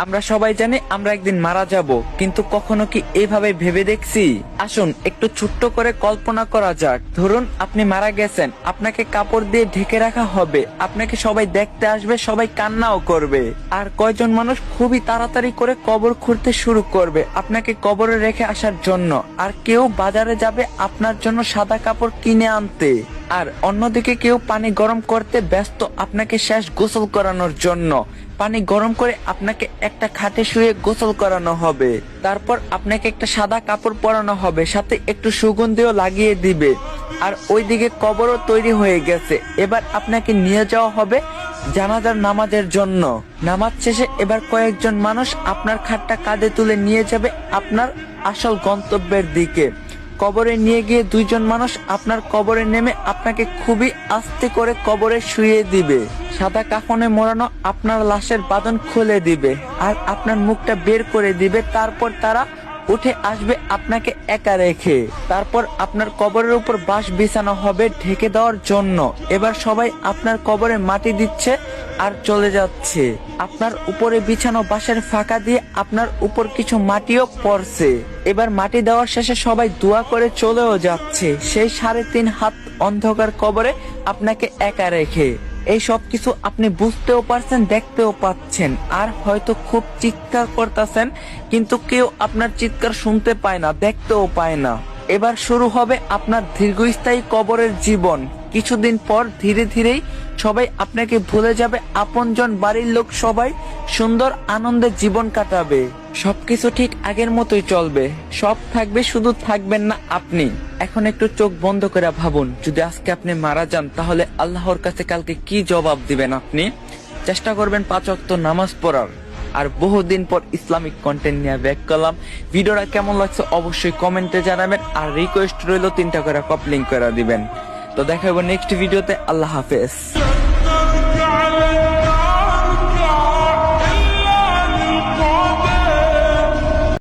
আমরা সবাই জানি আমরা একদিন মারা যাব, কিন্তু কখনো কি এইভাবে ভেবে দেখছি? আসুন একটু ছোট্ট করে কল্পনা করা যাক। ধরুন আপনি মারা গেছেন, আপনাকে কাপড় দিয়ে ঢেকে রাখা হবে, আপনাকে সবাই দেখতে আসবে, সবাই কান্নাও করবে। আর কয়জন মানুষ খুবই তাড়াতাড়ি করে কবর খুঁড়তে শুরু করবে আপনাকে কবরে রেখে আসার জন্য। আর কেউ বাজারে যাবে আপনার জন্য সাদা কাপড় কিনে আনতে। আর অন্যদিকে কেউ পানি গরম করতে ব্যস্ত আপনাকে শেষ গোসল করানোর জন্য। পানি গরম করে আপনাকে একটা খাটে শুয়ে গোসল করানো হবে। তারপর আপনাকে একটা সাদা কাপড় পরানো হবে, সাথে একটু সুগন্ধিও লাগিয়ে দিবে। আর ওইদিকে কবরও তৈরি হয়ে গেছে। এবার আপনাকে নিয়ে যাওয়া হবে জানাজার নামাজের জন্য। নামাজ শেষে এবার কয়েকজন মানুষ আপনার খাটটা কাঁধে তুলে নিয়ে যাবে আপনার আসল গন্তব্যের দিকে। কবরে নিয়ে গিয়ে দুইজন মানুষ আপনার কবরে নেমে আপনাকে খুবই আস্তে করে কবরে শুইয়ে দিবে। সাদা কাফনে মোড়ানো আপনার লাশের বাঁধন খুলে দিবে আর আপনার মুখটা বের করে দিবে। তারপর তারা উঠে আসবে আপনাকে একা রেখে। তারপর আপনার কবরের উপর বাঁশ বিছানো হবে ঢেকে দেওয়ার জন্য। এবার সবাই আপনার কবরে মাটি দিচ্ছে আর চলে যাচ্ছে। আপনার উপরে বিছানো বাঁশের ফাঁকা দিয়ে আপনার উপর কিছু মাটিও পড়ছে। এবার মাটি দেওয়ার শেষে সবাই দোয়া করে চলেও যাচ্ছে সেই 3.5 হাত অন্ধকার কবরে আপনাকে একা রেখে। এই সব কিছু আপনি বুঝতেও পারছেন, দেখতেও পাচ্ছেন, আর হয়তো খুব চিৎকার করতেছেন, কিন্তু কেউ আপনার চিৎকার শুনতে পায় না, দেখতেও পায় না। এবার শুরু হবে আপনার দীর্ঘস্থায়ী কবরের জীবন। কিছুদিন পর ধীরে ধীরেই সবাই আপনাকে ভুলে যাবে, আপনজন বাড়ির লোক সবাই সুন্দর আনন্দে জীবন কাটাবে। সবকিছু ঠিক আগের মতোই চলবে, সব থাকবে, শুধু থাকবেন না আপনি। এখন একটু চোখ বন্ধ করে ভাবুন, যদি আজকে আপনি মারা যান তাহলে আল্লাহর কাছে কালকে কি জবাব দিবেন আপনি? চেষ্টা করবেন 5 ওয়াক্ত নামাজ পড়ার। আর বহুদিন পর ইসলামিক কন্টেন্ট নিয়ে ব্যাক করলাম। ভিডিওটা কেমন লাগছে অবশ্যই কমেন্টে জানাবেন, আর রিকোয়েস্ট রইল 3টা করে কপলিং করে দিবেন। তো দেখা হবে নেক্সট ভিডিওতে। আল্লাহ হাফেজ।